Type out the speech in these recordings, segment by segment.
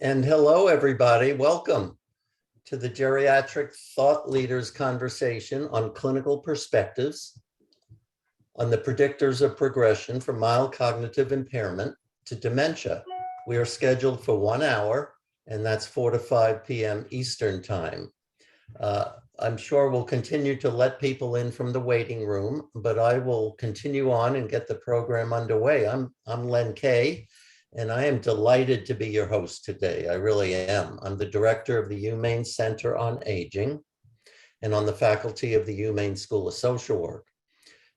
And hello, everybody. Welcome to the Geriatric Thought Leaders Conversation on clinical perspectives on the predictors of progression from mild cognitive impairment to dementia. We are scheduled for 1 hour, and that's 4 to 5 p.m. Eastern Time. I'm sure we'll continue to let people in from the waiting room, but I will continue on and get the program underway. I'm Len Kay, and I am delighted to be your host today. I really am. I'm the director of the UMaine Center on Aging and on the faculty of the UMaine School of Social Work.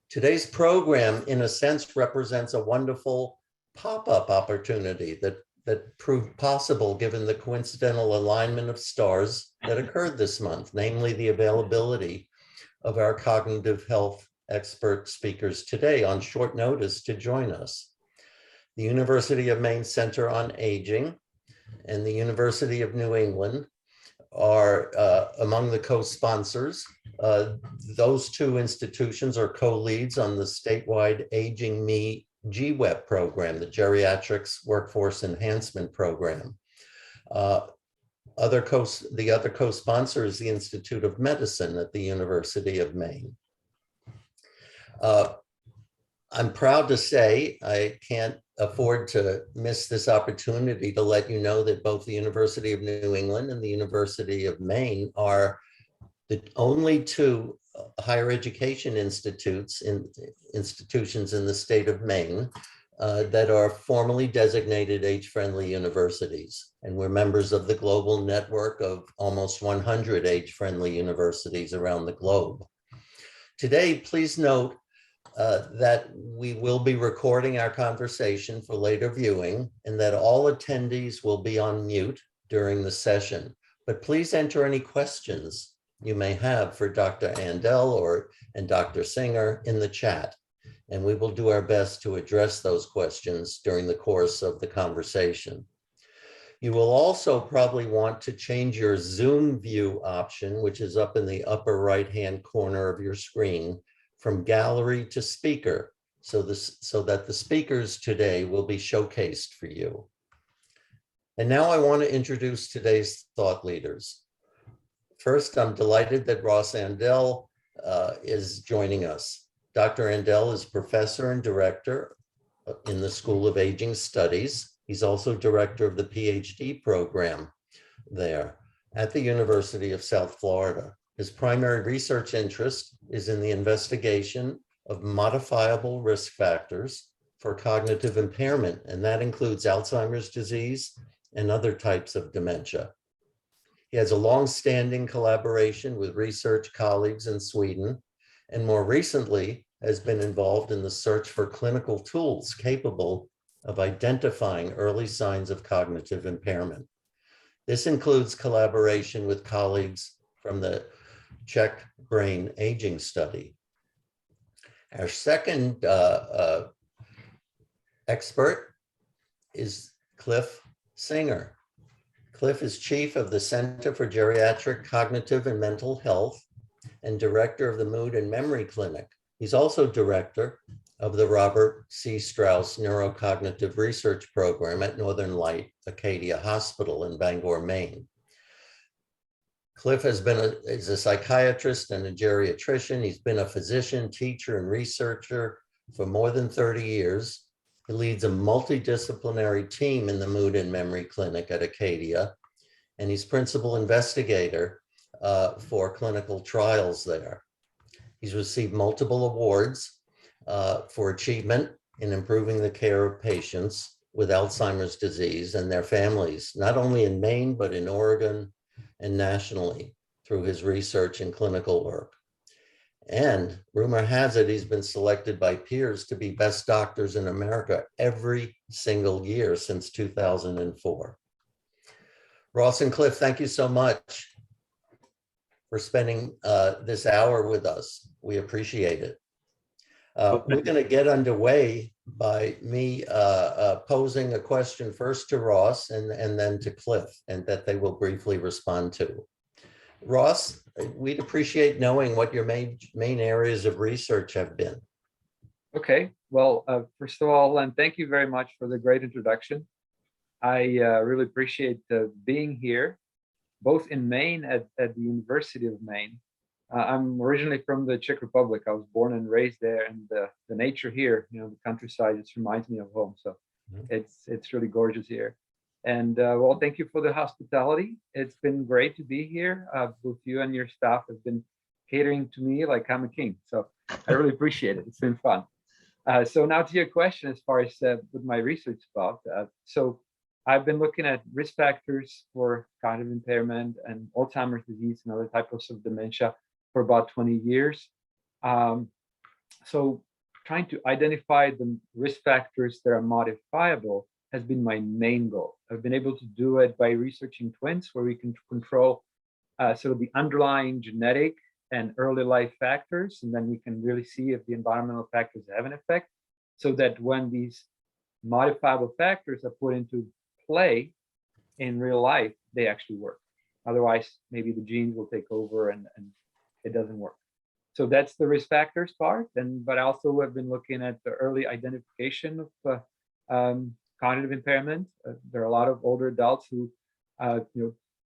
Today's program, in a sense, represents a wonderful pop-up opportunity that proved possible given the coincidental alignment of stars that occurred this month, namely the availability of our cognitive health expert speakers today on short notice to join us. The University of Maine Center on Aging and the University of New England are among the co-sponsors. Those two institutions are co-leads on the statewide Aging Me G.W.A.P.A program, the Geriatrics Workforce Enhancement Program. The other co-sponsor is the Institute of Medicine at the University of Maine. I'm proud to say I can't afford to miss this opportunity to let you know that both the University of New England and the University of Maine are the only two higher education institutions in the state of Maine that are formally designated age-friendly universities. And we're members of the global network of almost 100 age-friendly universities around the globe. Today, please note that we will be recording our conversation for later viewing and that all attendees will be on mute during the session. But please enter any questions you may have for Dr. Andel and Dr. Singer in the chat, and we will do our best to address those questions during the course of the conversation. You will also probably want to change your Zoom view option, which is up in the upper right-hand corner of your screen, from gallery to speaker, so that the speakers today will be showcased for you. And now I want to introduce today's thought leaders. First, I'm delighted that Ross Andel is joining us. Dr. Andel is professor and director in the School of Aging Studies. He's also director of the Ph.D. program there at the University of South Florida. His primary research interest is in the investigation of modifiable risk factors for cognitive impairment, and that includes Alzheimer's disease and other types of dementia. He has a long-standing collaboration with research colleagues in Sweden, and more recently has been involved in the search for clinical tools capable of identifying early signs of cognitive impairment. This includes collaboration with colleagues from the Czech Brain Aging Study. Our second expert is Cliff Singer. Cliff is chief of the Center for Geriatric Cognitive and Mental Health and director of the Mood and Memory Clinic. He's also director of the Robert C. Strauss Neurocognitive Research Program at Northern Light Acadia Hospital in Bangor, Maine. Cliff is a psychiatrist and a geriatrician. He's been a physician, teacher, and researcher for more than 30 years. He leads a multidisciplinary team in the Mood and Memory Clinic at Acadia, and he's principal investigator for clinical trials there. He's received multiple awards for achievement in improving the care of patients with Alzheimer's disease and their families, not only in Maine, but in Oregon and nationally through his research and clinical work. And rumor has it he's been selected by peers to be best doctors in America every single year since 2004. Ross and Cliff, thank you so much for spending this hour with us. We appreciate it. We're going to get underway by me posing a question first to Ross and then to Cliff, and that they will briefly respond to. Ross, we'd appreciate knowing what your main areas of research have been. Okay, well, first of all, Len, thank you very much for the great introduction. I really appreciate being here, both in Maine at the University of Maine. I'm originally from the Czech Republic. I was born and raised there, and the nature here, you know, the countryside, just reminds me of home. So it's really gorgeous here. And well, thank you for the hospitality. It's been great to be here. Both you and your staff have been catering to me like I'm a king. So I really appreciate it. It's been fun. So now to your question, as far as what my research about. So I've been looking at risk factors for cognitive impairment and Alzheimer's disease and other types of dementia for about 20 years. So trying to identify the risk factors that are modifiable has been my main goal. I've been able to do it by researching twins, where we can control sort of the underlying genetic and early life factors, and then we can really see if the environmental factors have an effect, so that when these modifiable factors are put into play in real life, they actually work. Otherwise, maybe the genes will take over and it doesn't work. So that's the risk factors part. But I also have been looking at the early identification of cognitive impairment. There are a lot of older adults who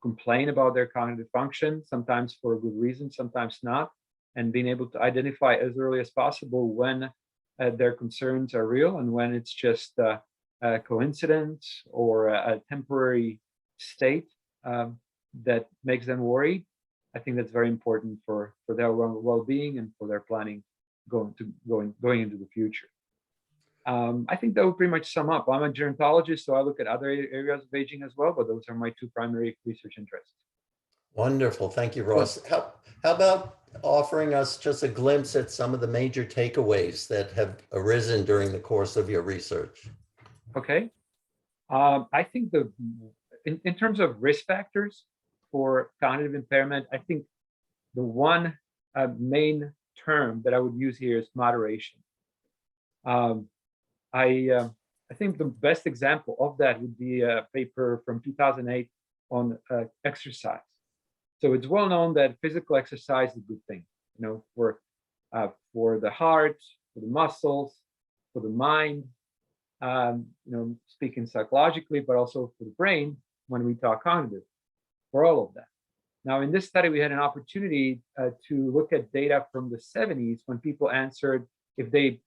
complain about their cognitive function, sometimes for a good reason, sometimes not, and being able to identify as early as possible when their concerns are real and when it's just a coincidence or a temporary state that makes them worried. I think that's very important for their well-being and for their planning going into the future. I think that would pretty much sum up. I'm a gerontologist, so I look at other areas of aging as well, but those are my two primary research interests. Wonderful. Thank you, Ross. How about offering us just a glimpse at some of the major takeaways that have arisen during the course of your research? Okay. I think in terms of risk factors for cognitive impairment, I think the one main term that I would use here is moderation. I think the best example of that would be a paper from 2008 on exercise. So it's well known that physical exercise is a good thing, you know, for the heart, for the muscles, for the mind, you know, speaking psychologically, but also for the brain when we talk cognitive, for all of that. Now, in this study, we had an opportunity to look at data from the 70s when people answered if they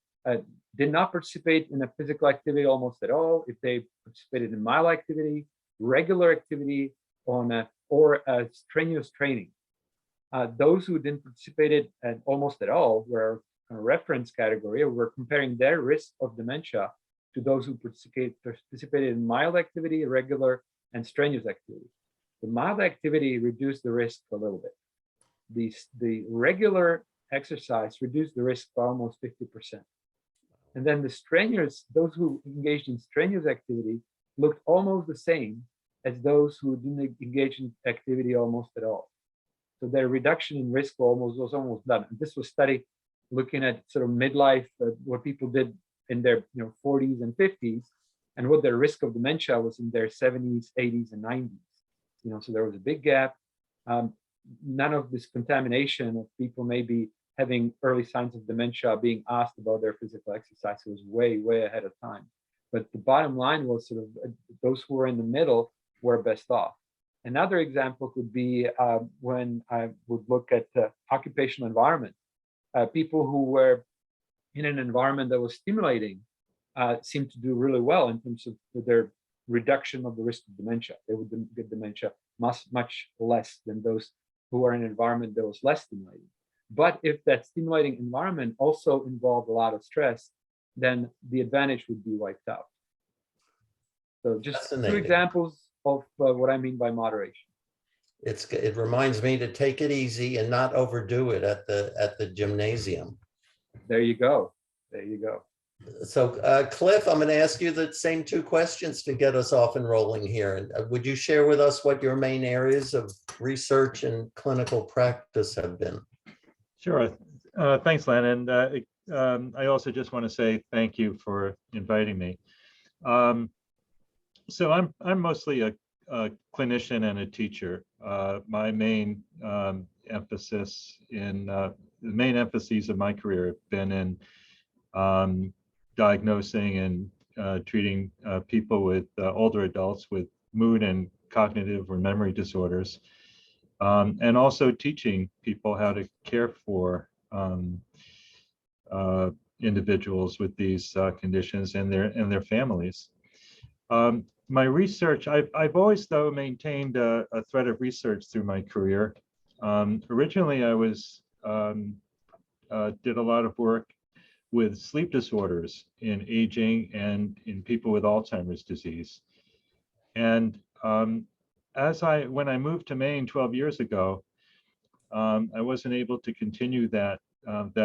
did not participate in a physical activity almost at all, if they participated in mild activity, regular activity, or strenuous training. Those who didn't participate almost at all were a reference category. We're comparing their risk of dementia to those who participated in mild activity, regular, and strenuous activity. The mild activity reduced the risk a little bit. The regular exercise reduced the risk by almost 50%. And then the strenuous, those who engaged in strenuous activity looked almost the same as those who didn't engage in activity almost at all. So their reduction in risk was almost done. And this was studied looking at sort of midlife, what people did in their 40s and 50s, and what their risk of dementia was in their 70s, 80s, and 90s. So there was a big gap. None of this contamination of people maybe having early signs of dementia being asked about their physical exercise. It was way, way ahead of time. But the bottom line was sort of those who were in the middle were best off. Another example could be when I would look at the occupational environment. People who were in an environment that was stimulating seemed to do really well in terms of their reduction of the risk of dementia. They would get dementia much less than those who were in an environment that was less stimulating. But if that stimulating environment also involved a lot of stress, then the advantage would be wiped out. So just two examples of what I mean by moderation. It reminds me to take it easy and not overdo it at the gymnasium. There you go. There you go. So Cliff, I'm going to ask you the same two questions to get us off and rolling here. And would you share with us what your main areas of research and clinical practice have been? Sure. Thanks, Len. And I also just want to say thank you for inviting me. So I'm mostly a clinician and a teacher. My main emphases the main emphases of my career have been in diagnosing and treating people with older adults with mood and cognitive or memory disorders, and also teaching people how to care for individuals with these conditions and their families. My research, I've always though maintained a thread of research through my career. Originally, I was did a lot of work with sleep disorders in aging and in people with Alzheimer's disease. And when I moved to Maine 12 years ago, I wasn't able to continue that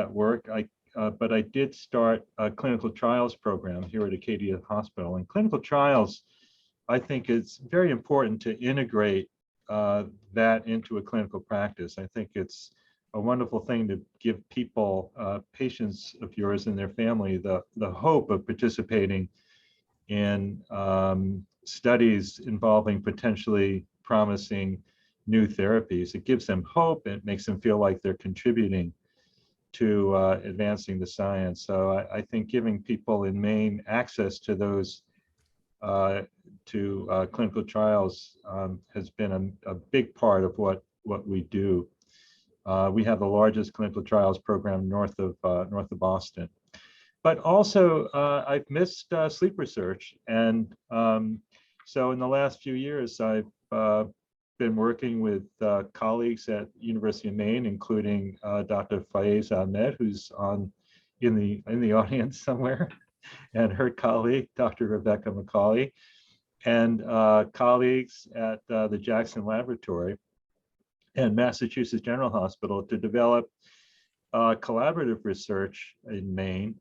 work. But I did start a clinical trials program here at Acadia Hospital. And clinical trials, I think it's very important to integrate that into a clinical practice. I think it's a wonderful thing to give people, patients of yours and their family, the hope of participating in studies involving potentially promising new therapies. It gives them hope. It makes them feel like they're contributing to advancing the science. So I think giving people in Maine access to those clinical trials has been a big part of what we do. We have the largest clinical trials program north of Boston. But also, I've missed sleep research, and so in the last few years, I've been working with colleagues at University of Maine, including Dr. Faiz Ahmed, who's in the audience somewhere, and her colleague, Dr. Rebecca McCauley, and colleagues at the Jackson Laboratory and Massachusetts General Hospital to develop collaborative research in Maine.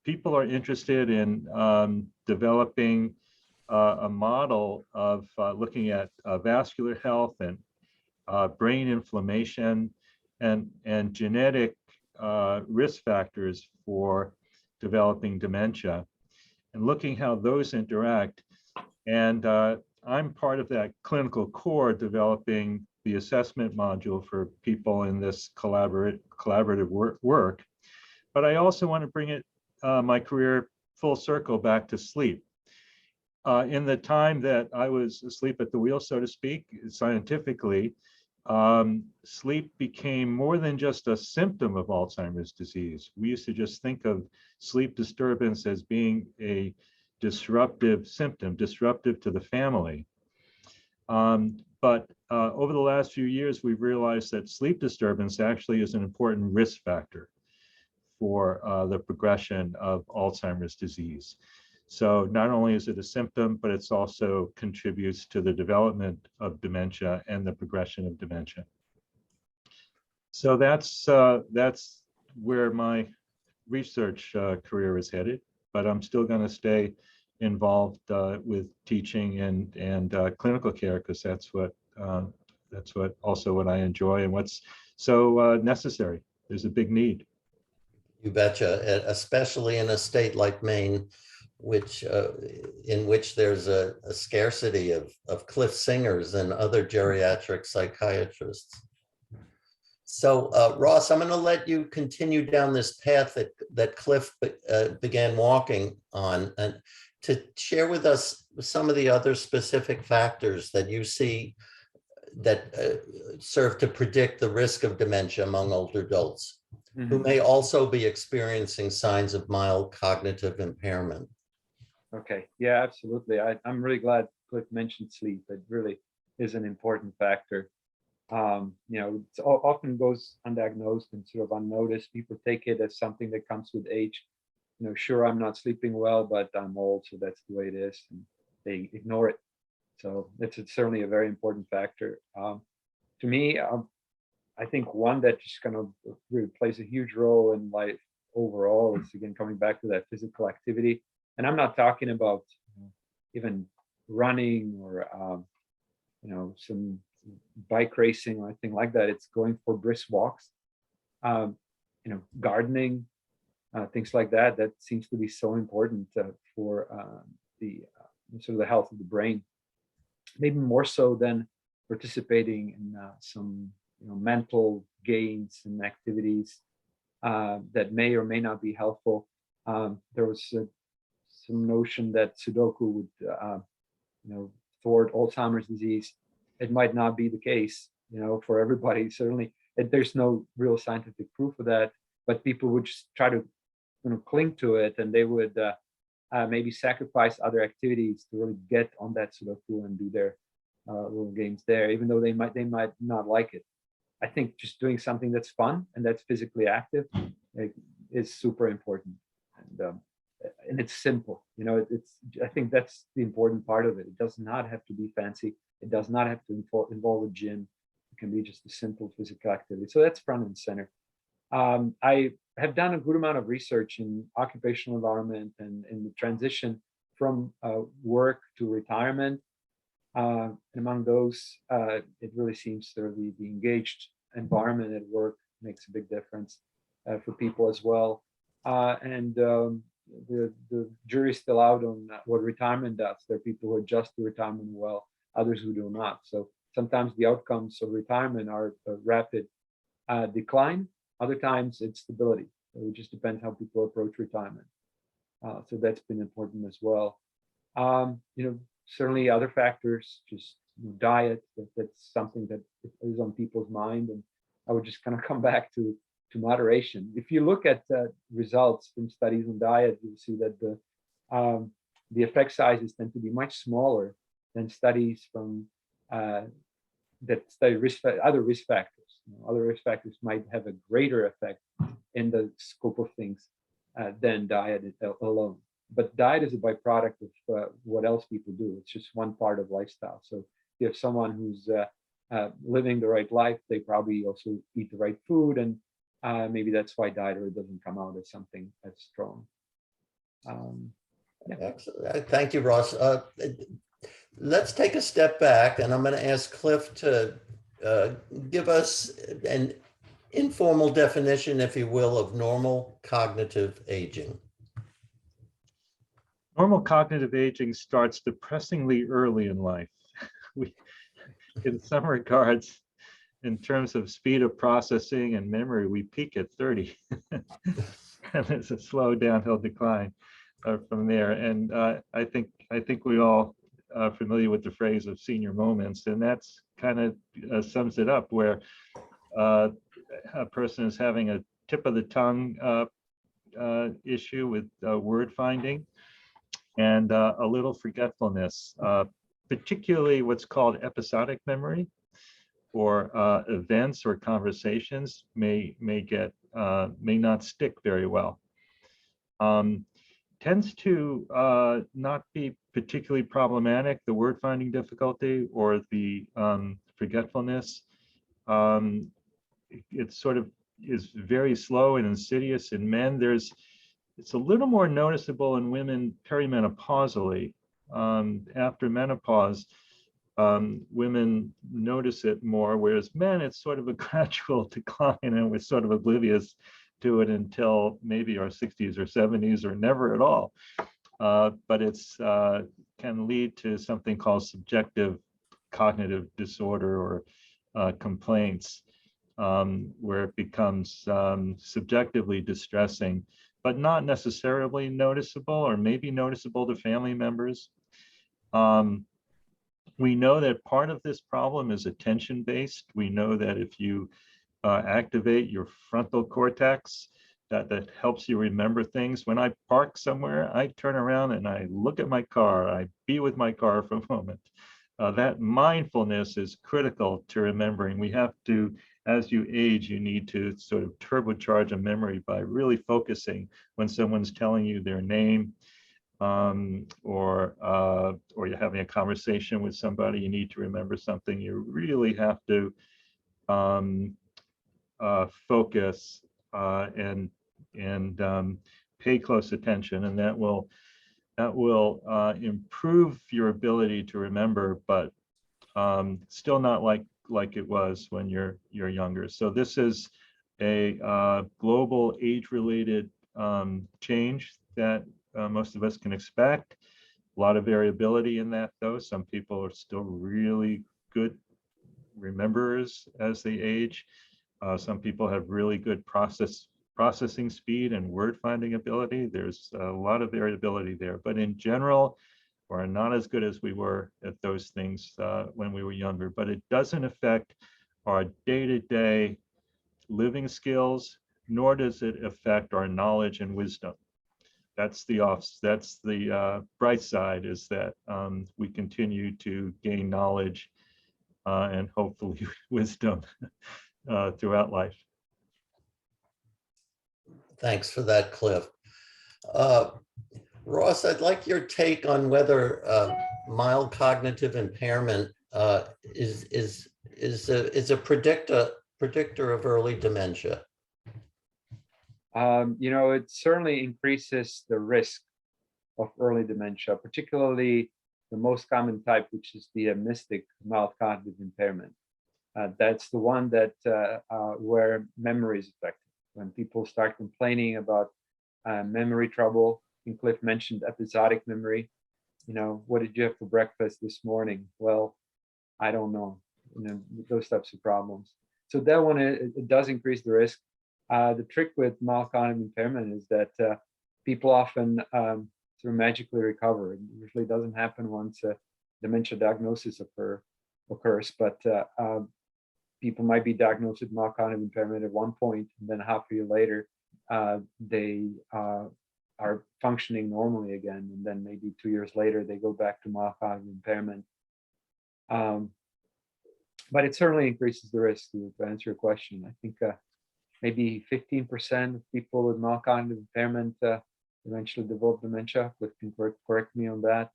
People are interested in developing a model of looking at vascular health and brain inflammation and genetic risk factors for developing dementia, and looking how those interact. And I'm part of that clinical core developing the assessment module for people in this collaborative work. But I also want to bring it my career full circle back to sleep. In the time that I was asleep at the wheel, so to speak, scientifically, sleep became more than just a symptom of Alzheimer's disease. We used to just think of sleep disturbance as being a disruptive symptom, disruptive to the family. But over the last few years, we've realized that sleep disturbance actually is an important risk factor for the progression of Alzheimer's disease. So not only is it a symptom, but it's also contributes to the development of dementia and the progression of dementia. So that's where my research career is headed, but I'm still going to stay involved with teaching and clinical care, because that's what I enjoy and what's so necessary. There's a big need. You betcha, especially in a state like Maine, which in which there's a scarcity of Cliff Singers and other geriatric psychiatrists. So Ross, I'm going to let you continue down this path that Cliff began walking on, and to share with us some of the other specific factors that you see that serve to predict the risk of dementia among older adults who may also be experiencing signs of mild cognitive impairment. Okay, yeah, absolutely. I'm really glad Cliff mentioned sleep. It really is an important factor. You know, it often goes undiagnosed and sort of unnoticed. People take it as something that comes with age. You know, sure, I'm not sleeping well, but I'm old, so that's the way it is. And they ignore it. So it's certainly a very important factor. To me, I think one that just kind of really plays a huge role in life overall is, again, coming back to that physical activity. And I'm not talking about even running or you know, some bike racing or anything like that. It's going for brisk walks, you know, gardening, things like that. That seems to be so important for the sort of the health of the brain, maybe more so than participating in some, you know, mental games and activities that may or may not be helpful. There was some notion that Sudoku would, thwart Alzheimer's disease. It might not be the case, for everybody. Certainly, there's no real scientific proof of that. But people would just try to, cling to it, and they would maybe sacrifice other activities to really get on that Sudoku and do their little games there, even though they might not like it. I think just doing something that's fun and that's physically active is super important, and it's simple. I think that's the important part of it. It does not have to be fancy. It does not have to involve a gym. It can be just a simple physical activity. So that's front and center. I have done a good amount of research in occupational environment and in the transition from work to retirement. And among those, it really seems to be the engaged environment at work makes a big difference for people as well. And the jury's still out on what retirement does. There are people who adjust to retirement well, others who do not. So sometimes the outcomes of retirement are a rapid decline. Other times it's stability. It just depends how people approach retirement. So that's been important as well. Certainly other factors, just diet, that's something that is on people's mind. And I would just kind of come back to moderation. If you look at results from studies on diet, you'll see that the effect sizes tend to be much smaller than studies from that study other risk factors. Other risk factors might have a greater effect in the scope of things than diet alone. But diet is a byproduct of what else people do. It's just one part of lifestyle. So if you have someone who's living the right life, they probably also eat the right food, and maybe that's why diet really doesn't come out as something as strong. Yeah. Excellent. Thank you, Ross. Let's take a step back, and I'm going to ask Cliff to give us an informal definition, if you will, of normal cognitive aging. Normal cognitive aging starts depressingly early in life. In some regards, in terms of speed of processing and memory, we peak at 30. And there's a slow downhill decline from there. And I think we all are familiar with the phrase of senior moments, and that's kind of sums it up, where a person is having a tip of the tongue issue with word finding, and a little forgetfulness, particularly what's called episodic memory, or events or conversations may not stick very well. Tends to not be particularly problematic, the word finding difficulty or the forgetfulness. It sort of is very slow and insidious in men. It's a little more noticeable in women perimenopausally. After menopause, women notice it more, whereas men, it's sort of a gradual decline, and we're sort of oblivious to it until maybe our 60s or 70s, or never at all. But it's can lead to something called subjective cognitive disorder, or complaints, where it becomes subjectively distressing, but not necessarily noticeable, or maybe noticeable to family members. We know that part of this problem is attention-based. We know that if you activate your frontal cortex, that helps you remember things. When I park somewhere, I turn around and I look at my car. I be with my car for a moment. That mindfulness is critical to remembering. We have to, as you age, you need to sort of turbocharge a memory by really focusing when someone's telling you their name, or you're having a conversation with somebody, you need to remember something. You really have to focus and pay close attention, and that will improve your ability to remember, but still not like it was when you're younger. So this is a global age-related change that most of us can expect. A lot of variability in that, though. Some people are still really good rememberers as they age. Some people have really good processing speed and word finding ability. There's a lot of variability there, but in general, we're not as good as we were at those things when we were younger, but it doesn't affect our day-to-day living skills, nor does it affect our knowledge and wisdom. That's the bright side, is that we continue to gain knowledge and hopefully wisdom throughout life. Thanks for that, Cliff. Ross, I'd like your take on whether mild cognitive impairment is a predictor of early dementia. You know, it certainly increases the risk of early dementia, particularly the most common type, which is the mystic mild cognitive impairment. That's the one that where memory is affected. When people start complaining about memory trouble, and Cliff mentioned episodic memory. You know, what did you have for breakfast this morning? Well, I don't know. You know, those types of problems. So that one, it does increase the risk. The trick with mild cognitive impairment is that people often sort of magically recover. It usually doesn't happen once a dementia diagnosis occurs, but people might be diagnosed with mild cognitive impairment at one point, and then half a year later, they are functioning normally again, and then maybe 2 years later, they go back to mild cognitive impairment. But it certainly increases the risk, to answer your question. I think maybe 15% of people with mild cognitive impairment eventually develop dementia. Cliff can correct me on that.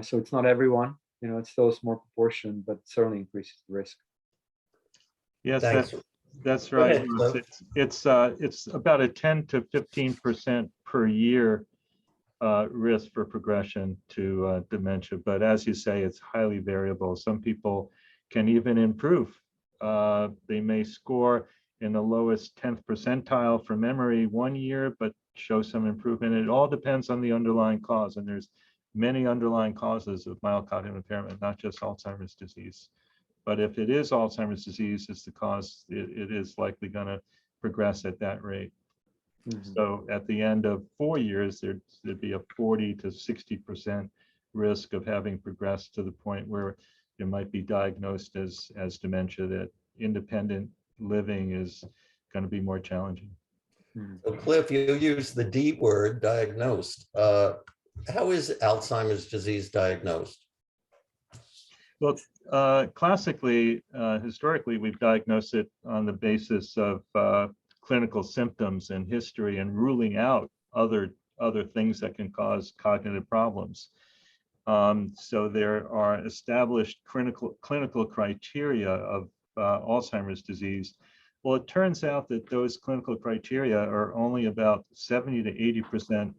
So it's not everyone, you know, it's still a small proportion, but certainly increases the risk. Yes, Thanks. that's right. ahead, Cliff. It's about a 10 to 15% per year risk for progression to dementia. But as you say, it's highly variable. Some people can even improve. They may score in the lowest 10th percentile for memory 1 year, but show some improvement. It all depends on the underlying cause. And there's many underlying causes of mild cognitive impairment, not just Alzheimer's disease. But if it is Alzheimer's disease is the cause, it is likely going to progress at that rate. Mm-hmm. So at the end of 4 years, there'd be a 40 to 60% risk of having progressed to the point where it might be diagnosed as dementia, that independent living is going to be more challenging. So Cliff, you use the D word, diagnosed. How is Alzheimer's disease diagnosed? Well, classically, historically, we've diagnosed it on the basis of clinical symptoms and history, and ruling out other things that can cause cognitive problems. So there are established clinical criteria of Alzheimer's disease. Well, it turns out that those clinical criteria are only about 70 to 80%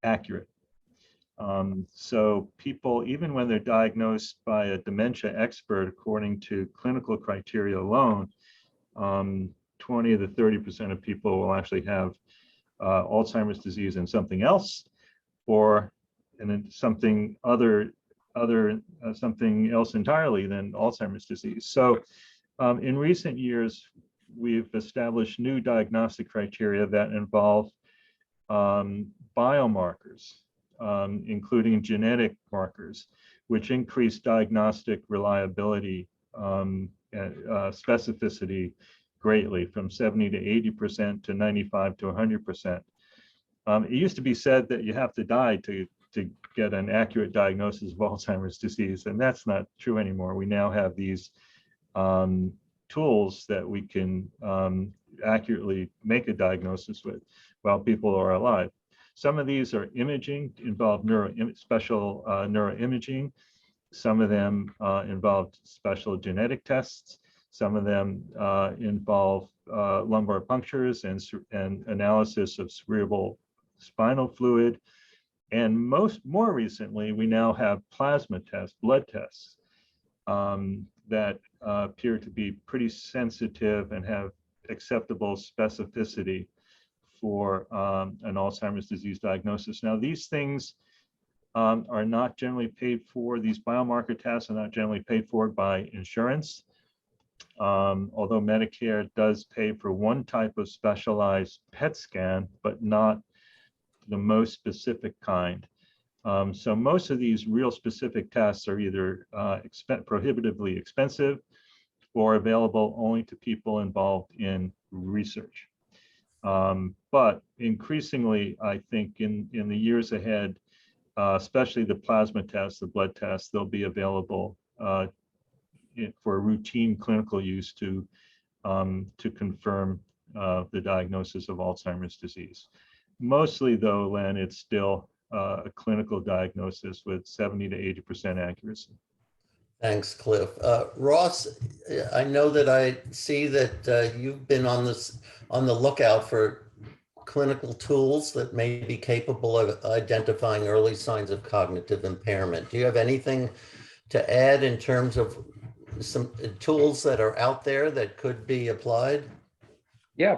accurate. So people, even when they're diagnosed by a dementia expert, according to clinical criteria alone, 20 to 30% of people will actually have Alzheimer's disease and something else, or something something else entirely than Alzheimer's disease. So in recent years, we've established new diagnostic criteria that involve biomarkers, including genetic markers, which increase diagnostic reliability and specificity greatly, from 70 to 80% to 95 to 100%. It used to be said that you have to die to get an accurate diagnosis of Alzheimer's disease, and that's not true anymore. We now have these tools that we can accurately make a diagnosis with while people are alive. Some of these are imaging, involve special neuroimaging. Some of them involve special genetic tests. Some of them involve lumbar punctures and analysis of cerebral spinal fluid. And more recently, we now have plasma tests, blood tests, that appear to be pretty sensitive and have acceptable specificity for an Alzheimer's disease diagnosis. Now, these things are not generally paid for. These biomarker tests are not generally paid for by insurance. although Medicare does pay for one type of specialized PET scan, but not the most specific kind. So most of these real specific tests are either prohibitively expensive or available only to people involved in research. But increasingly, I think in the years ahead, especially the plasma tests, the blood tests, they'll be available for routine clinical use to confirm the diagnosis of Alzheimer's disease. Mostly though, Len, it's still a clinical diagnosis with 70 to 80% accuracy. Thanks, Cliff. Ross, I know that I see that you've been on the lookout for clinical tools that may be capable of identifying early signs of cognitive impairment. Do you have anything to add in terms of some tools that are out there that could be applied? Yeah,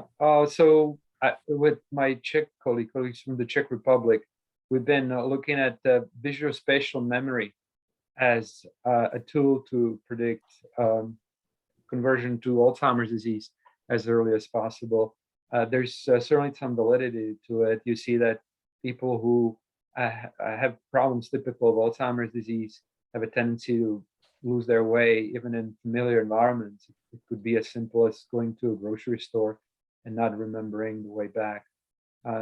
with my Czech colleagues from the Czech Republic, we've been looking at visuospatial memory as a tool to predict conversion to Alzheimer's disease as early as possible. There's certainly some validity to it. You see that people who have problems typical of Alzheimer's disease have a tendency to lose their way, even in familiar environments. It could be as simple as going to a grocery store and not remembering the way back.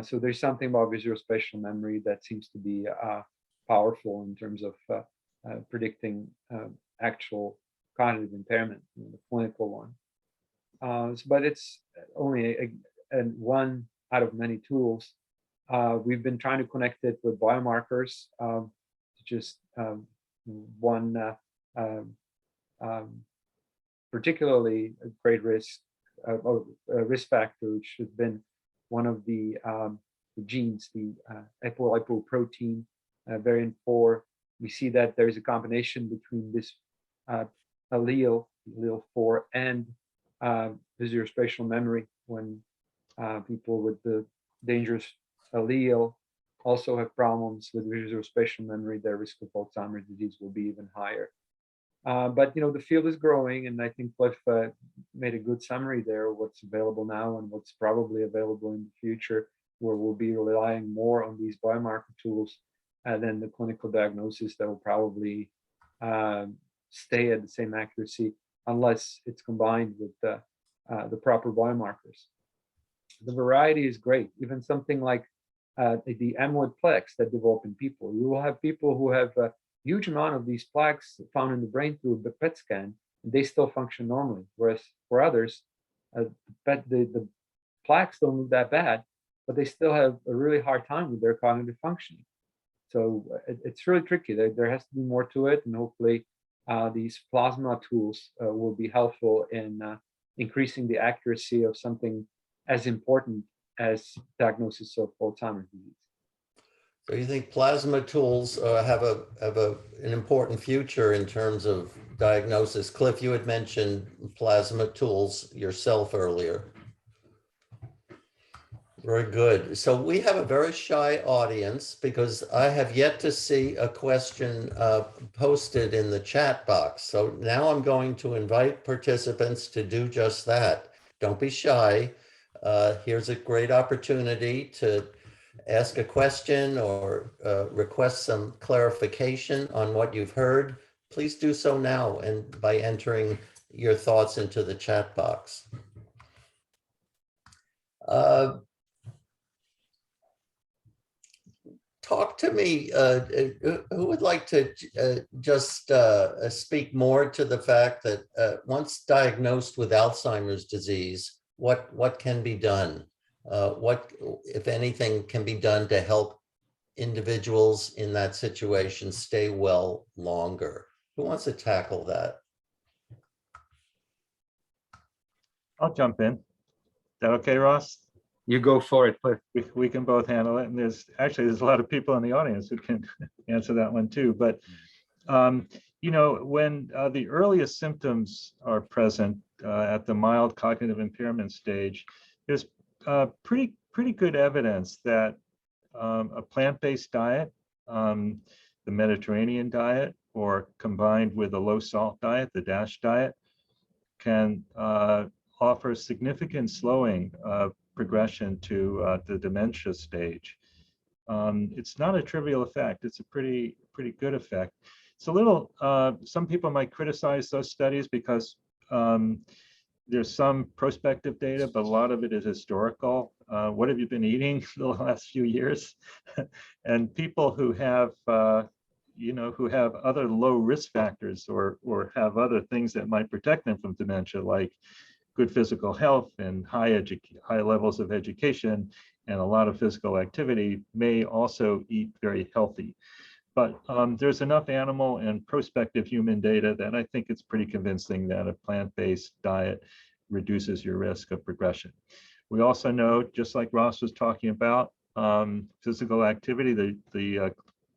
So there's something about visuospatial memory that seems to be powerful in terms of predicting actual cognitive impairment, the clinical one. But it's only one out of many tools. We've been trying to connect it with biomarkers, just one particularly a great risk factor, which has been one of the genes, the apolipoprotein variant 4. We see that there's a combination between this allele 4, and visuospatial memory. When people with the dangerous allele also have problems with visuospatial memory, their risk of Alzheimer's disease will be even higher. But the field is growing, and I think Cliff made a good summary there of what's available now and what's probably available in the future, where we'll be relying more on these biomarker tools than the clinical diagnosis that will probably stay at the same accuracy unless it's combined with the proper biomarkers. The variety is great. Even something like the amyloid plaques that develop in people. You will have people who have a huge amount of these plaques found in the brain through the PET scan, and they still function normally. Whereas for others, the plaques don't look that bad, but they still have a really hard time with their cognitive functioning. So it's really tricky. There has to be more to it, and hopefully these plasma tools will be helpful in increasing the accuracy of something as important as diagnosis of Alzheimer's disease. So you think plasma tools have an important future in terms of diagnosis? Cliff, you had mentioned plasma tools yourself earlier. Very good. So we have a very shy audience because I have yet to see a question posted in the chat box. So now I'm going to invite participants to do just that. Don't be shy. Here's a great opportunity to ask a question or request some clarification on what you've heard. Please do so now and by entering your thoughts into the chat box. Talk to me, who would like to just speak more to the fact that once diagnosed with Alzheimer's disease, what can be done? What, if anything, can be done to help individuals in that situation stay well longer? Who wants to tackle that? I'll jump in. Is that okay, Ross? You go for it, Cliff. We can both handle it. And there's a lot of people in the audience who can answer that one too. But, when the earliest symptoms are present at the mild cognitive impairment stage, there's pretty good evidence that a plant-based diet, the Mediterranean diet, or combined with a low salt diet, the DASH diet, can offer significant slowing of progression to the dementia stage. It's not a trivial effect. It's a pretty good effect. It's a little, some people might criticize those studies because there's some prospective data, but a lot of it is historical. What have you been eating for the last few years? And people who have, who have other low risk factors or have other things that might protect them from dementia, like good physical health and high levels of education and a lot of physical activity, may also eat very healthy. But there's enough animal and prospective human data that I think it's pretty convincing that a plant-based diet reduces your risk of progression. We also know, just like Ross was talking about, physical activity, the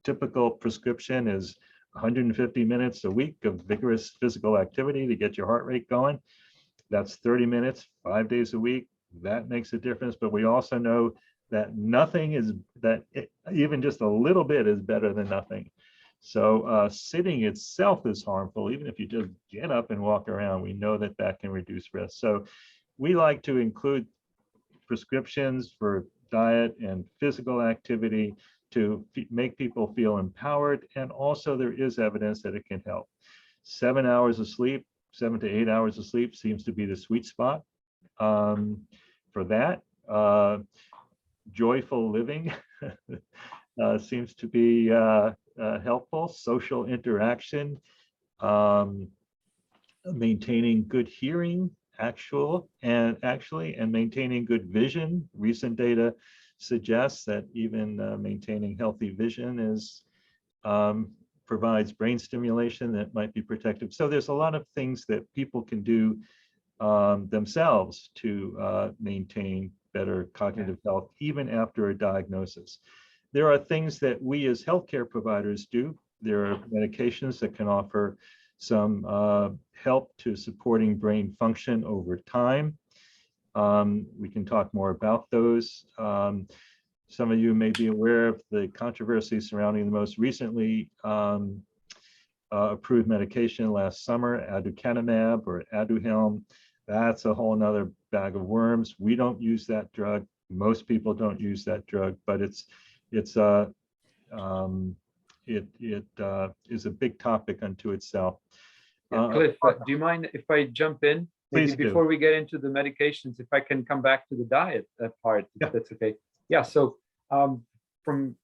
typical prescription is 150 minutes a week of vigorous physical activity to get your heart rate going. That's 30 minutes, 5 days a week. That makes a difference. But we also know that even just a little bit is better than nothing. So sitting itself is harmful. Even if you just get up and walk around, we know that that can reduce risk. So we like to include prescriptions for diet and physical activity to make people feel empowered. And also there is evidence that it can help. 7 hours of sleep, 7 to 8 hours of sleep seems to be the sweet spot for that. Joyful living seems to be helpful. Social interaction, maintaining good hearing, and maintaining good vision. Recent data suggests that even maintaining healthy vision provides brain stimulation that might be protective. So there's a lot of things that people can do themselves to maintain better cognitive health, even after a diagnosis. There are things that we as healthcare providers do. There are medications that can offer some help to supporting brain function over time. We can talk more about those. Some of you may be aware of the controversy surrounding the most recently approved medication last summer, aducanumab or Aduhelm. That's a whole nother bag of worms. We don't use that drug. Most people don't use that drug, but it is a big topic unto itself. Cliff, do you mind if I jump in? Please Maybe before we get into the medications, if I can come back to the diet part, if that's okay. Yeah. So from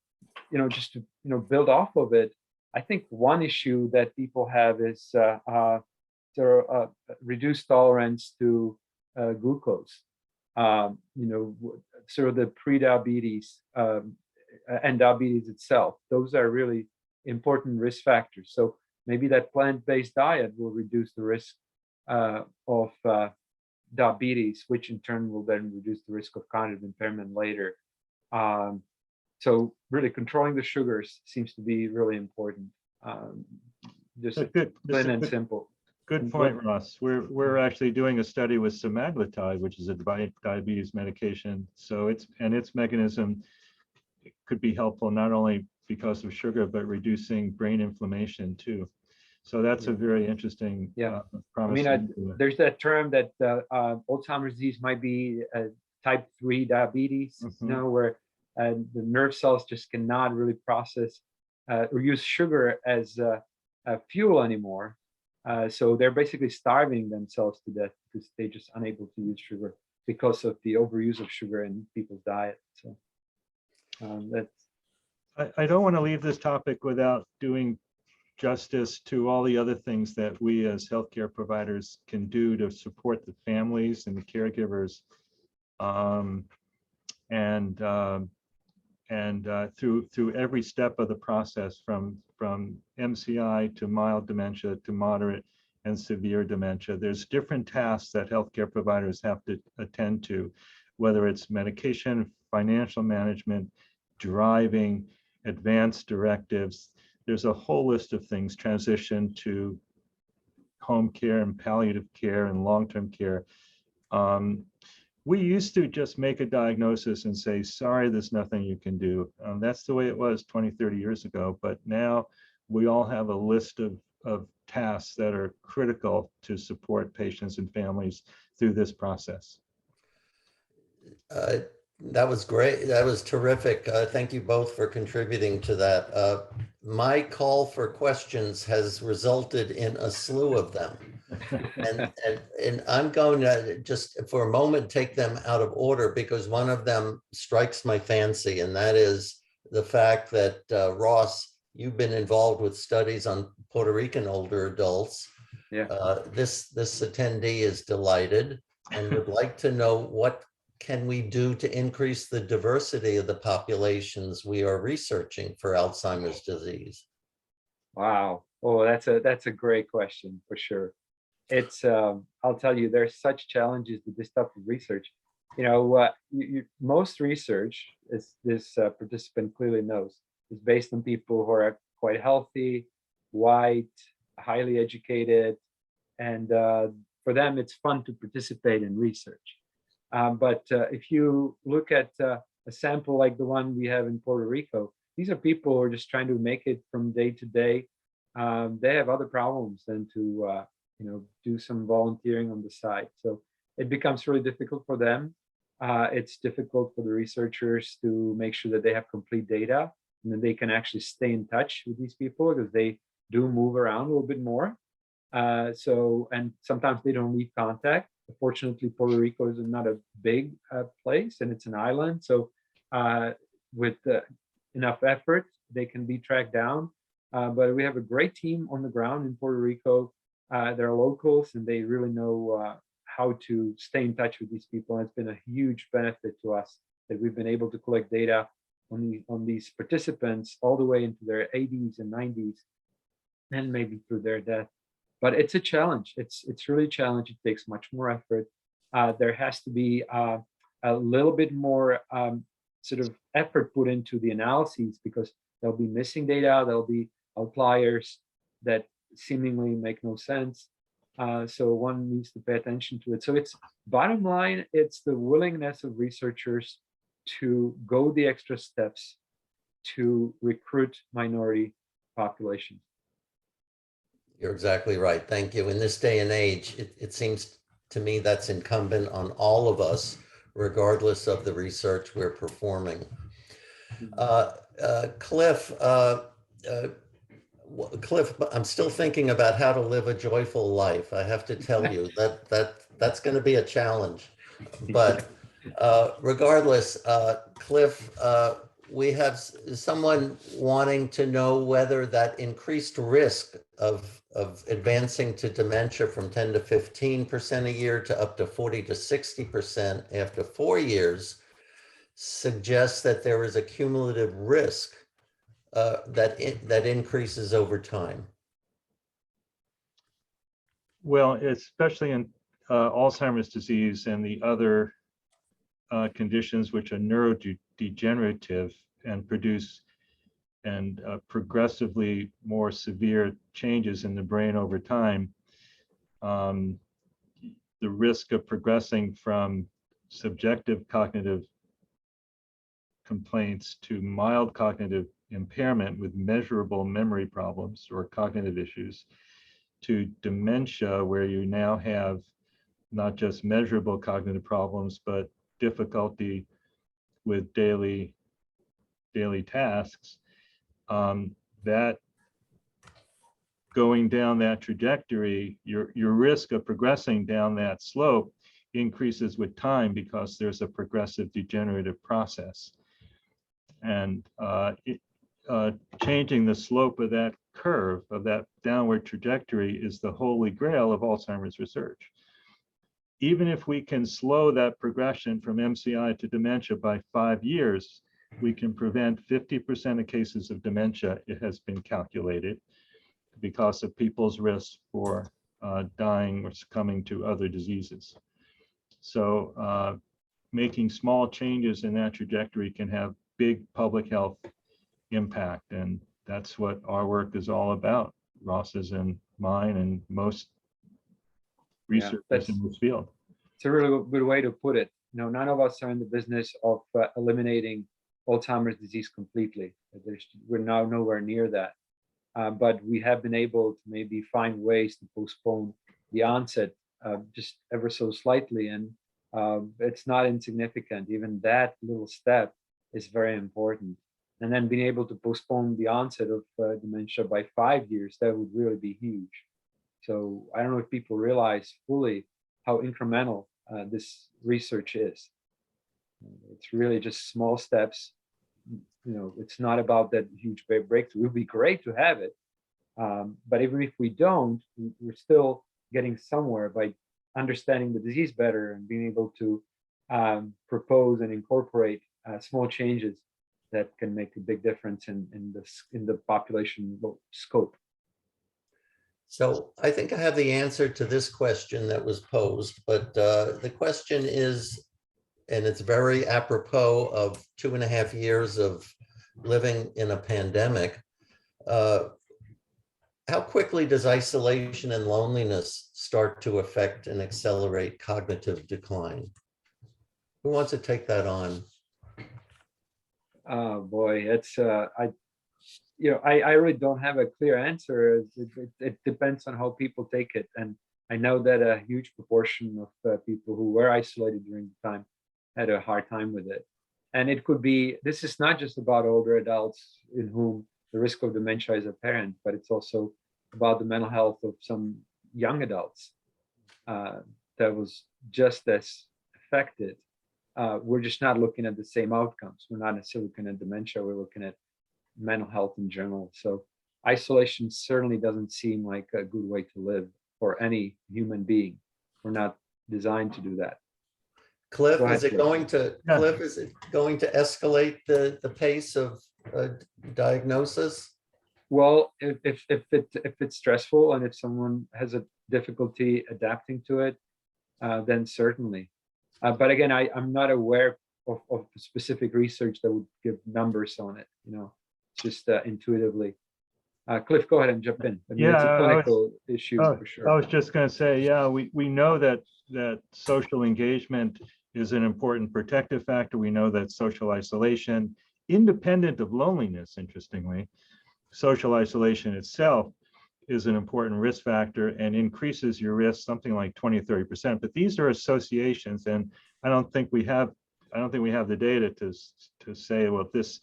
just to build off of it, I think one issue that people have is reduced tolerance to glucose. Sort of the pre-diabetes and diabetes itself. Those are really important risk factors. So maybe that plant-based diet will reduce the risk of diabetes, which in turn will then reduce the risk of cognitive impairment later. So really controlling the sugars seems to be really important. Just plain and simple. Good point, Ross. We're actually doing a study with semaglutide, which is a diabetes medication. So its mechanism could be helpful not only because of sugar, but reducing brain inflammation too. So that's a very interesting, promising. There's that term that Alzheimer's disease might be type 3 diabetes, where the nerve cells just cannot really process or use sugar as fuel anymore. So they're basically starving themselves to death because they're just unable to use sugar because of the overuse of sugar in people's diet. So that's. I don't want to leave this topic without doing justice to all the other things that we as healthcare providers can do to support the families and the caregivers, through every step of the process, from MCI to mild dementia to moderate and severe dementia. There's different tasks that healthcare providers have to attend to, whether it's medication, financial management, driving, advanced directives. There's a whole list of things, transition to home care and palliative care and long-term care. We used to just make a diagnosis and say, sorry, there's nothing you can do. That's the way it was 20, 30 years ago. But now we all have a list of tasks that are critical to support patients and families through this process. Uh, That was great. That was terrific. Thank you both for contributing to that. My call for questions has resulted in a slew of them. And I'm going to just for a moment take them out of order because one of them strikes my fancy, and that is the fact that Ross, you've been involved with studies on Puerto Rican older adults. Yeah. This attendee is delighted and would like to know what can we do to increase the diversity of the populations we are researching for Alzheimer's disease? Wow. Oh, that's a great question for sure. It's I'll tell you, there's such challenges with this type of research. You know, most research, as this participant clearly knows, is based on people who are quite healthy, white, highly educated, and for them it's fun to participate in research. But if you look at a sample like the one we have in Puerto Rico, these are people who are just trying to make it from day to day. They have other problems than to do some volunteering on the side. So it becomes really difficult for them. It's difficult for the researchers to make sure that they have complete data and then they can actually stay in touch with these people because they do move around a little bit more. And sometimes they don't leave contact. Fortunately, Puerto Rico is not a big place and it's an island. So with enough effort, they can be tracked down. But we have a great team on the ground in Puerto Rico. They're locals and they really know how to stay in touch with these people. And it's been a huge benefit to us that we've been able to collect data on these participants all the way into their 80s and 90s and maybe through their death. But it's a challenge. It's really a challenge. It takes much more effort. There has to be a little bit more sort of effort put into the analyses because there'll be missing data, there'll be outliers that seemingly make no sense. So one needs to pay attention to it. So it's bottom line, it's the willingness of researchers to go the extra steps to recruit minority populations. You're exactly right. Thank you. In this day and age, it seems to me that's incumbent on all of us, regardless of the research we're performing. Cliff, Cliff, I'm still thinking about how to live a joyful life. I have to tell you that's going to be a challenge. But regardless, Cliff, we have someone wanting to know whether that increased risk of advancing to dementia from 10 to 15% a year to up to 40 to 60% after 4 years suggests that there is a cumulative risk that increases over time. Well, especially in Alzheimer's disease and the other conditions which are neurodegenerative and produce and progressively more severe changes in the brain over time, the risk of progressing from subjective cognitive complaints to mild cognitive impairment with measurable memory problems or cognitive issues to dementia, where you now have not just measurable cognitive problems, but difficulty with daily tasks, that going down that trajectory, your risk of progressing down that slope increases with time because there's a progressive degenerative process. And changing the slope of that curve, of that downward trajectory, is the holy grail of Alzheimer's research. Even if we can slow that progression from MCI to dementia by 5 years, we can prevent 50% of cases of dementia, it has been calculated, because of people's risk for dying or succumbing to other diseases. So making small changes in that trajectory can have big public health impact. And that's what our work is all about, Ross's and mine and most researchers in this field. It's a really good way to put it. You know, none of us are in the business of eliminating Alzheimer's disease completely. We're now nowhere near that. but we have been able to maybe find ways to postpone the onset just ever so slightly. And it's not insignificant. Even that little step is very important. And then being able to postpone the onset of dementia by 5 years, that would really be huge. So I don't know if people realize fully how incremental this research is. It's really just small steps. It's not about that huge breakthrough. It would be great to have it. But even if we don't, we're still getting somewhere by understanding the disease better and being able to propose and incorporate small changes that can make a big difference in the population scope. So I think I have the answer to this question that was posed, but the question is, and it's very apropos of 2.5 years of living in a pandemic. How quickly does isolation and loneliness start to affect and accelerate cognitive decline? Who wants to take that on? Oh boy, it's I really don't have a clear answer. It depends on how people take it, and I know that a huge proportion of people who were isolated during the time had a hard time with it. And it could be, this is not just about older adults in whom the risk of dementia is apparent, but it's also about the mental health of some young adults that was just as affected. We're just not looking at the same outcomes. We're not necessarily looking at dementia, we're looking at mental health in general. So isolation certainly doesn't seem like a good way to live for any human being. We're not designed to do that. Cliff, Go ahead, is it Cliff. going to Yeah. Cliff, is it going to escalate the pace of diagnosis? Well, if it's stressful and if someone has a difficulty adapting to it, then certainly. But again, I'm not aware of specific research that would give numbers on it, just intuitively. Cliff, go ahead and jump in. I mean, it's a clinical issue for sure. I was just going to say, yeah, we know that social engagement is an important protective factor. We know that social isolation, independent of loneliness, interestingly, social isolation itself is an important risk factor and increases your risk something like 20 or 30%. But these are associations, and I don't think we have the data to say, well, this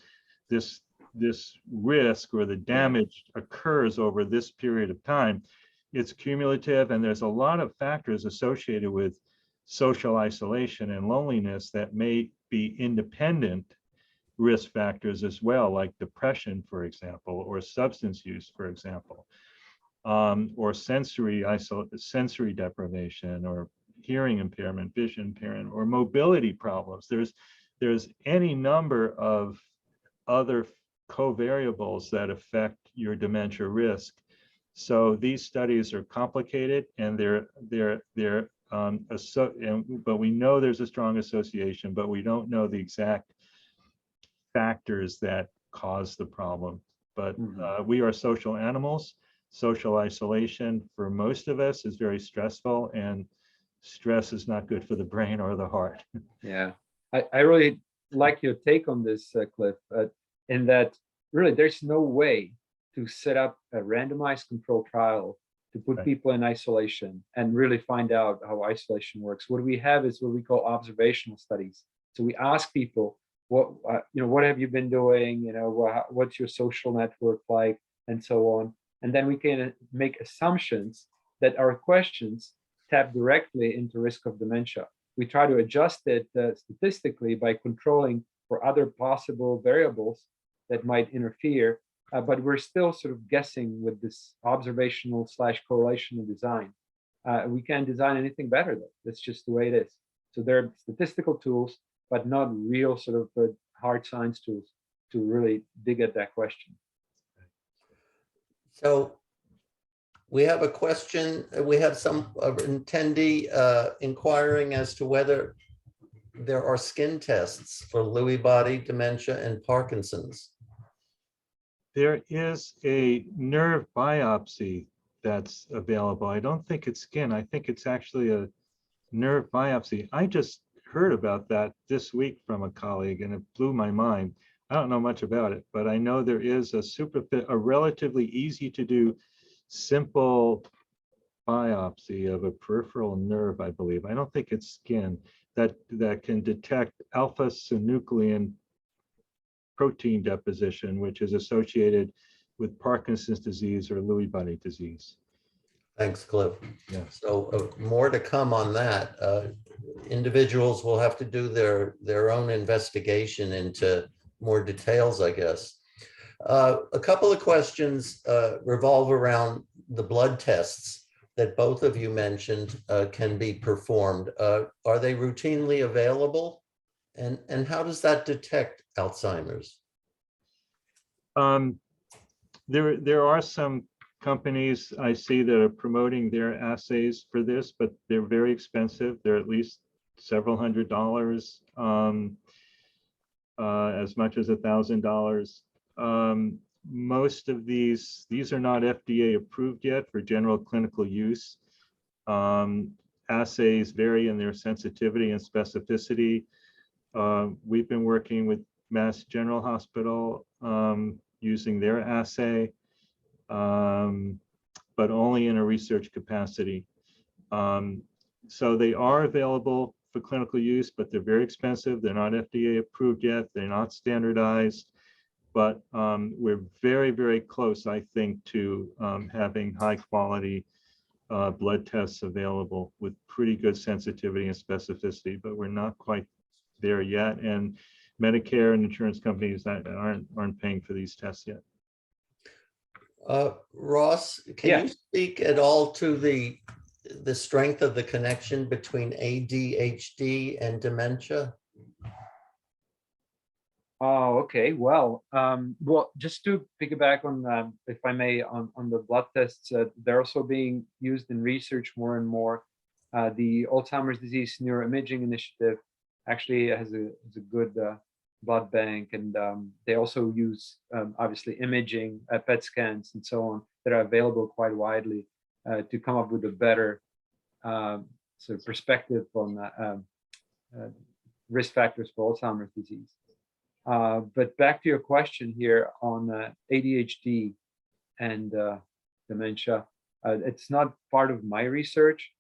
risk or the damage occurs over this period of time. It's cumulative, and there's a lot of factors associated with social isolation and loneliness that may be independent risk factors as well, like depression, for example, or substance use, for example, or sensory deprivation, or hearing impairment, vision impairment, or mobility problems. There's any number of other covariables that affect your dementia risk. So these studies are complicated, and but we know there's a strong association, but we don't know the exact factors that cause the problem. But we are social animals. Social isolation for most of us is very stressful, and stress is not good for the brain or the heart. Yeah, I really like your take on this, Cliff, in that really there's no way to set up a randomized control trial to put people in isolation and really find out how isolation works. What we have is what we call observational studies. So we ask people, what have you been doing? What's your social network like, and so on. And then we can make assumptions that our questions tap directly into risk of dementia. We try to adjust it statistically by controlling for other possible variables that might interfere, but we're still sort of guessing with this observational / correlational design. We can't design anything better though. That's just the way it is. So there are statistical tools, but not real sort of hard science tools to really dig at that question. So we have a question. We have some attendee inquiring as to whether there are skin tests for Lewy body dementia and Parkinson's. There is a nerve biopsy that's available. I don't think it's skin. I think it's actually a nerve biopsy. I just heard about that this week from a colleague, and it blew my mind. I don't know much about it, but I know there is a relatively easy to do, simple biopsy of a peripheral nerve, I believe. I don't think it's skin that can detect alpha-synuclein protein deposition, which is associated with Parkinson's disease or Lewy body disease. Thanks, Cliff. Yeah. So more to come on that. Individuals will have to do their own investigation into more details, I guess. A couple of questions revolve around the blood tests that both of you mentioned can be performed. Are they routinely available? And how does that detect Alzheimer's? There are some companies I see that are promoting their assays for this, but they're very expensive. They're at least several $100s, as much as $1,000. Most of these are not FDA approved yet for general clinical use. Assays vary in their sensitivity and specificity. We've been working with Mass General Hospital using their assay, but only in a research capacity. So they are available for clinical use, but they're very expensive. They're not FDA approved yet. They're not standardized, but we're very, very close, I think, to having high quality blood tests available with pretty good sensitivity and specificity, but we're not quite there yet. And Medicare and insurance companies that aren't paying for these tests yet. Ross, can you speak at all to the strength of the connection between ADHD and dementia? Oh, okay. Well, just to piggyback on, if I may, on the blood tests, they're also being used in research more and more. The Alzheimer's Disease Neuroimaging Initiative actually has a good blood bank, and they also use obviously imaging, PET scans, and so on that are available quite widely to come up with a better sort of perspective on risk factors for Alzheimer's disease. But back to your question here on ADHD and dementia, it's not part of my research.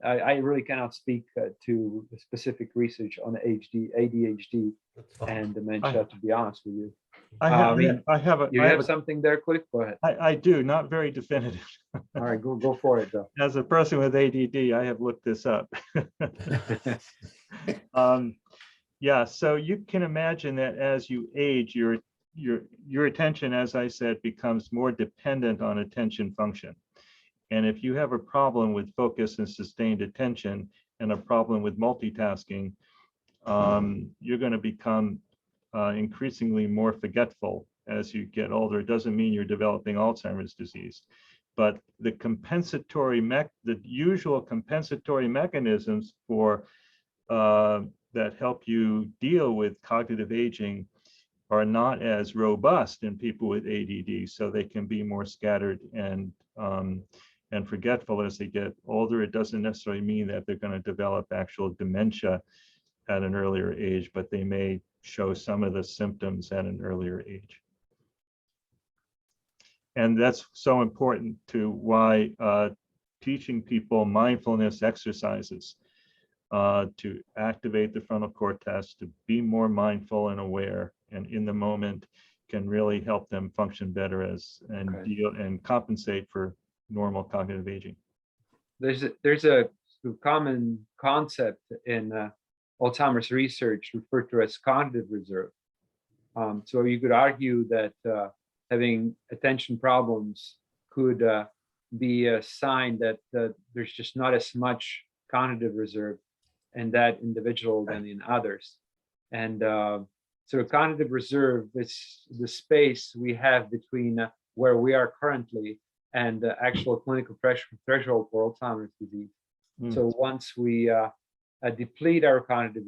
I really cannot speak to the specific research on ADHD and dementia, to be honest with you. You have something there, Cliff? Go ahead. I do, not very definitive. All right, go for it, though. As a person with ADD, I have looked this up. Yeah, so you can imagine that as you age, your attention, as I said, becomes more dependent on attention function. And if you have a problem with focus and sustained attention and a problem with multitasking, you're going to become increasingly more forgetful as you get older. It doesn't mean you're developing Alzheimer's disease, but the usual compensatory mechanisms for that help you deal with cognitive aging are not as robust in people with ADD, so they can be more scattered and forgetful as they get older. It doesn't necessarily mean that they're going to develop actual dementia at an earlier age, but they may show some of the symptoms at an earlier age. And that's so important to why teaching people mindfulness exercises to activate the frontal cortex, to be more mindful and aware and in the moment, can really help them function better deal and compensate for normal cognitive aging. There's a common concept in Alzheimer's research referred to as cognitive reserve. So you could argue that having attention problems could be a sign that there's just not as much cognitive reserve in that individual than in others. And so cognitive reserve is the space we have between where we are currently and the actual clinical threshold for Alzheimer's disease. So once we deplete our cognitive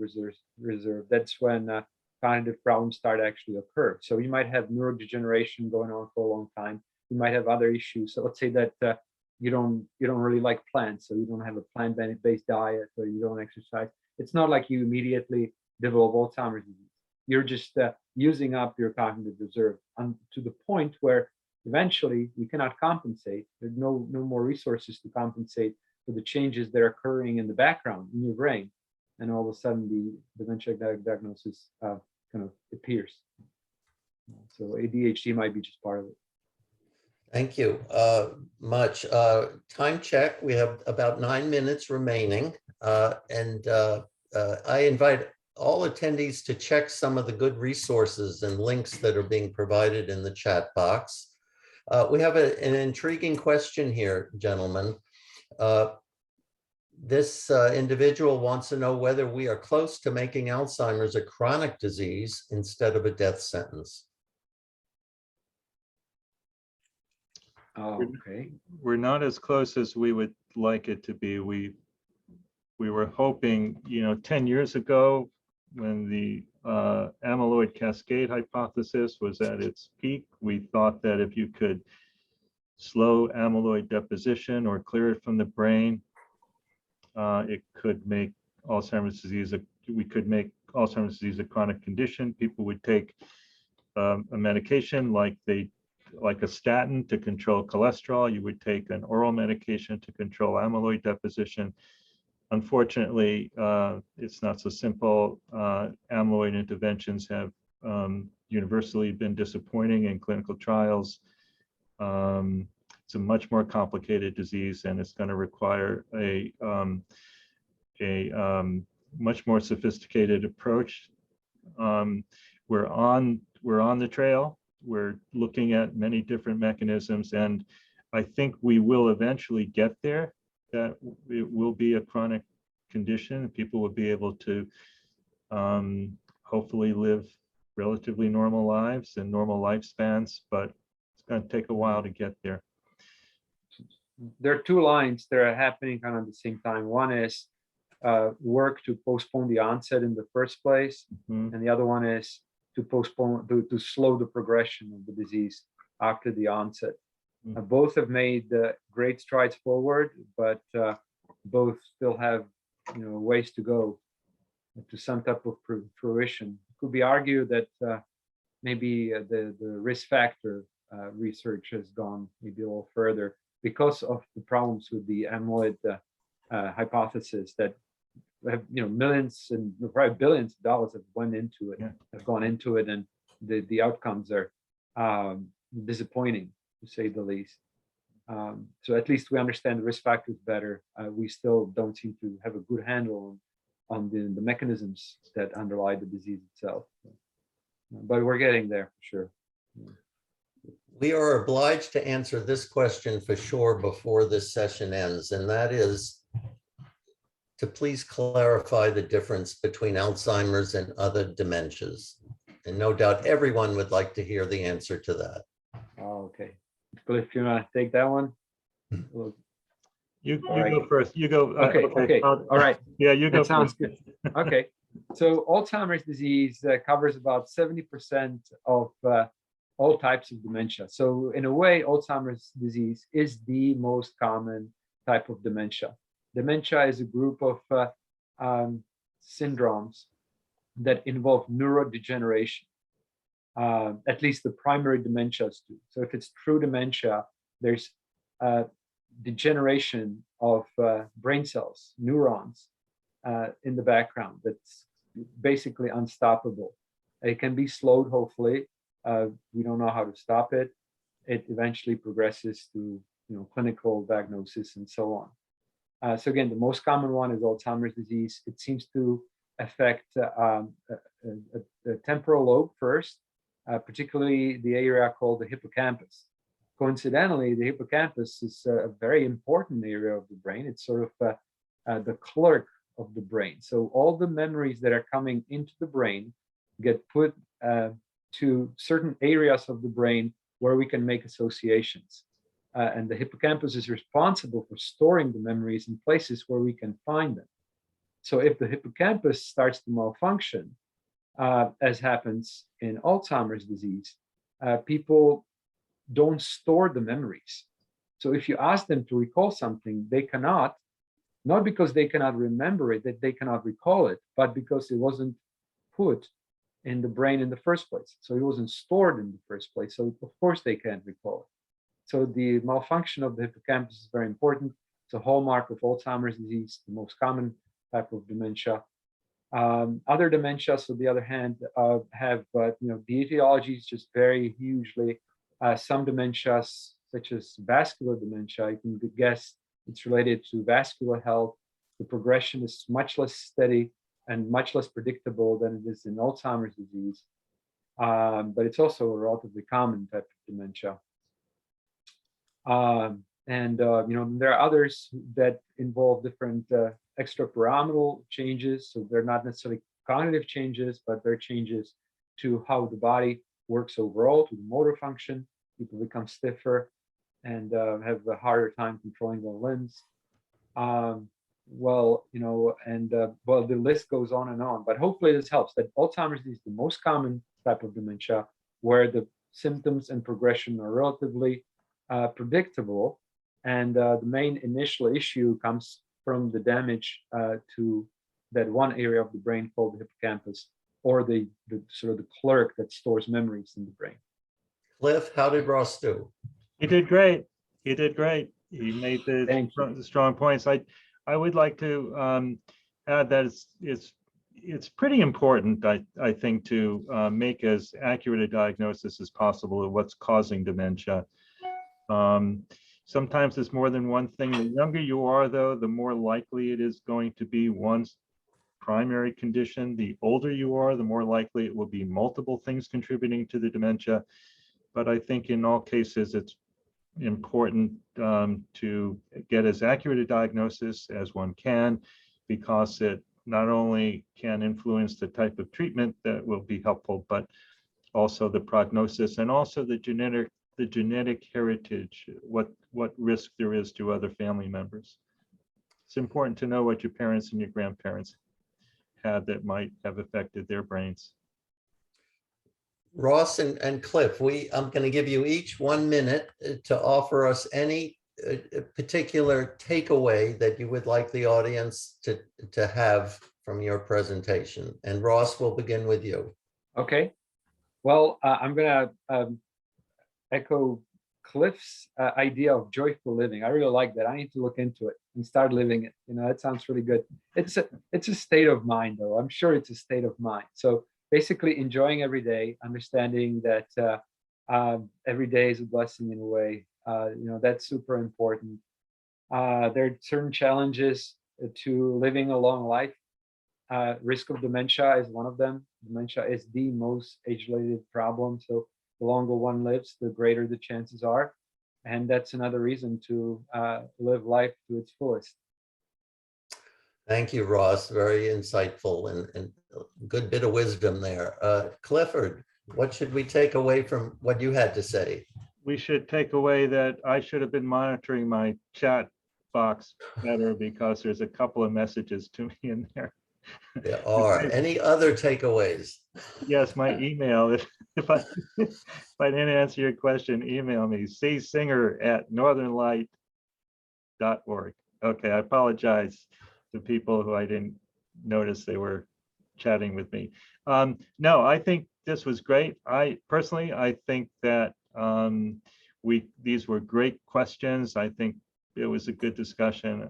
reserve, that's when cognitive problems start to actually occur. So you might have neurodegeneration going on for a long time. You might have other issues. So let's say that you don't really like plants, so you don't have a plant-based diet, or you don't exercise. It's not like you immediately develop Alzheimer's disease. You're just using up your cognitive reserve to the point where eventually you cannot compensate. There's no more resources to compensate for the changes that are occurring in the background in your brain, and all of a sudden the dementia diagnosis kind of appears. So ADHD might be just part of it. Thank you much. Time check, we have about 9 minutes remaining. And I invite all attendees to check some of the good resources and links that are being provided in the chat box. We have an intriguing question here, gentlemen. This individual wants to know whether we are close to making Alzheimer's a chronic disease instead of a death sentence. Oh, okay. We're not as close as we would like it to be. We were hoping, 10 years ago, when the amyloid cascade hypothesis was at its peak, we thought that if you could slow amyloid deposition or clear it from the brain, it could make Alzheimer's disease a chronic condition. People would take a medication like a statin to control cholesterol. You would take an oral medication to control amyloid deposition. Unfortunately, it's not so simple. Amyloid interventions have universally been disappointing in clinical trials. It's a much more complicated disease, and it's going to require a much more sophisticated approach. We're on the trail. We're looking at many different mechanisms, and I think we will eventually get there, that it will be a chronic condition. People will be able to hopefully live relatively normal lives and normal lifespans, but it's going to take a while to get there. There are two lines that are happening kind of at the same time. One is work to postpone the onset in the first place, and the other one is to slow the progression of the disease after the onset. Both have made great strides forward, but both still have ways to go to some type of fruition. It could be argued that maybe the risk factor research has gone maybe a little further because of the problems with the amyloid hypothesis that have millions and probably billions of dollars have gone into it, and the outcomes are disappointing, to say the least. So at least we understand the risk factors better. We still don't seem to have a good handle on the mechanisms that underlie the disease itself. But we're getting there for sure. We are obliged to answer this question for sure before this session ends, and that is to please clarify the difference between Alzheimer's and other dementias. And no doubt everyone would like to hear the answer to that. Oh, okay. But if you want to take that one. You go first. You go. Okay. All right. Yeah, you go. That sounds good. Okay. So Alzheimer's disease covers about 70% of all types of dementia. So in a way, Alzheimer's disease is the most common type of dementia. Dementia is a group of syndromes that involve neurodegeneration. At least the primary dementias do. So if it's true dementia, there's degeneration of brain cells, neurons in the background that's basically unstoppable. It can be slowed, hopefully. We don't know how to stop it. It eventually progresses to clinical diagnosis and so on. So again, the most common one is Alzheimer's disease. It seems to affect the temporal lobe first, particularly the area called the hippocampus. Coincidentally, the hippocampus is a very important area of the brain. It's sort of the clerk of the brain. So all the memories that are coming into the brain get put to certain areas of the brain where we can make associations. And the hippocampus is responsible for storing the memories in places where we can find them. So if the hippocampus starts to malfunction, as happens in Alzheimer's disease, people don't store the memories. So if you ask them to recall something, they cannot, not because they cannot remember it, that they cannot recall it, but because it wasn't put in the brain in the first place. So it wasn't stored in the first place. So of course they can't recall it. So the malfunction of the hippocampus is very important. It's a hallmark of Alzheimer's disease, the most common type of dementia. Other dementias, on the other hand, have the etiology is just very hugely. Some dementias, such as vascular dementia, you can guess it's related to vascular health. The progression is much less steady and much less predictable than it is in Alzheimer's disease. But it's also a relatively common type of dementia. There are others that involve different extrapyramidal changes. So they're not necessarily cognitive changes, but they're changes to how the body works overall, to the motor function. People become stiffer and have a harder time controlling their limbs. The list goes on and on. But hopefully this helps. That Alzheimer's disease is the most common type of dementia, where the symptoms and progression are relatively predictable, and the main initial issue comes from the damage to that one area of the brain called the hippocampus, or the sort of the clerk that stores memories in the brain. Cliff, how did Ross do? He did great. He did great. He made the strong points. I would like to add that it's pretty important, I think, to make as accurate a diagnosis as possible of what's causing dementia. Sometimes it's more than one thing. The younger you are, though, the more likely it is going to be one primary condition. The older you are, the more likely it will be multiple things contributing to the dementia. But I think in all cases, it's important to get as accurate a diagnosis as one can, because it not only can influence the type of treatment that will be helpful, but also the prognosis and also the genetic heritage, what risk there is to other family members. It's important to know what your parents and your grandparents had that might have affected their brains. Ross and Cliff, I'm going to give you each 1 minute to offer us any particular takeaway that you would like the audience to have from your presentation. And Ross, we'll begin with you. Okay. Well, I'm going to echo Cliff's idea of joyful living. I really like that. I need to look into it and start living it. That sounds really good. It's a state of mind, though. I'm sure it's a state of mind. So basically enjoying every day, understanding that every day is a blessing in a way. That's super important. There are certain challenges to living a long life. Risk of dementia is one of them. Dementia is the most age-related problem. So the longer one lives, the greater the chances are. And that's another reason to live life to its fullest. Thank you, Ross. Very insightful and a good bit of wisdom there. Clifford, what should we take away from what you had to say? We should take away that I should have been monitoring my chat box better, because there's a couple of messages to me in there. There are. Any other takeaways? Yes, my email. If I didn't answer your question, email me, csinger@northernlight.org. Okay, I apologize to people who I didn't notice they were chatting with me. No, I think this was great. I think that these were great questions. I think it was a good discussion.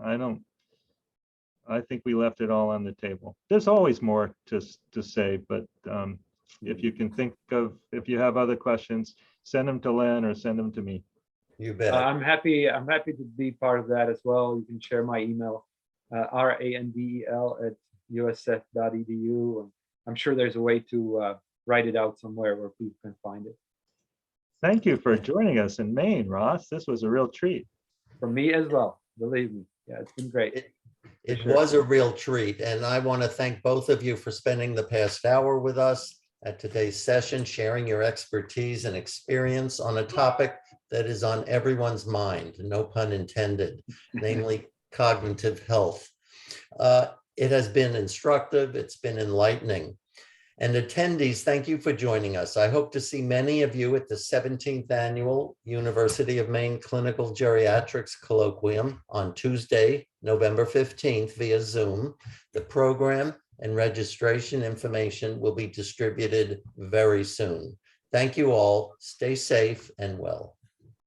I think we left it all on the table. There's always more to say, but if you can if you have other questions, send them to Len or send them to me. You bet. I'm happy to be part of that as well. You can share my email, randel@usf.edu. And I'm sure there's a way to write it out somewhere where people can find it. Thank you for joining us in Maine, Ross. This was a real treat. For me as well, believe me. Yeah, it's been great. It was a real treat, and I want to thank both of you for spending the past hour with us at today's session, sharing your expertise and experience on a topic that is on everyone's mind, no pun intended, namely cognitive health. It has been instructive, it's been enlightening. And attendees, thank you for joining us. I hope to see many of you at the 17th Annual University of Maine Clinical Geriatrics Colloquium on Tuesday, November 15th via Zoom. The program and registration information will be distributed very soon. Thank you all. Stay safe and well.